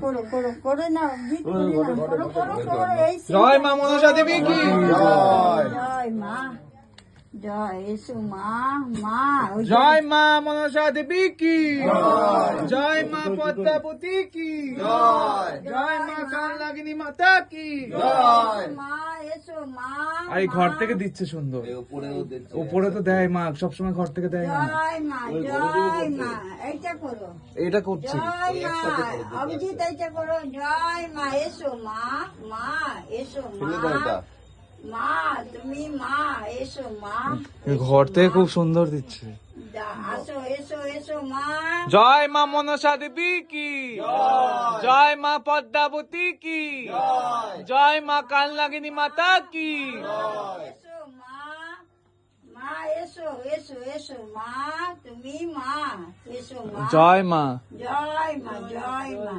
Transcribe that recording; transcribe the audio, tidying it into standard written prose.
করো করো করে নাও, গীত করে নাও, করো করো করো। এই জয় মা মনসা দেবী কি জয় মা, জয় এসো মা, মা ওই যে জয় মা মনসা দেবী কি জয় মা পদ্মাবতী কি জয় মা কালনাগিনী মাতা কি মা এসো মা, আর এই ঘর থেকে দিচ্ছে সুন্দর উপরে তো দেয় মা, সবসময় ঘর থেকে দেয় না, জয় মা, জয় মা, এইটা করো, এটা করছে জয় মা, অভিজিৎ এইটা করো, জয় মা এসো মা, মা এসো মা, মা তুমি মা এসো মা, ঘর থেকে খুব সুন্দর দিচ্ছে। আসো এসো এসো মা, জয় মা মনসা দেবী কি জয় মা পদ্মাবতী কি জয় মা কালনাগিনী মাতা কি এসো মা, মা এসো এসো এসো মা, তুমি মা এসো মা, জয় মা জয় মা, জয় মা।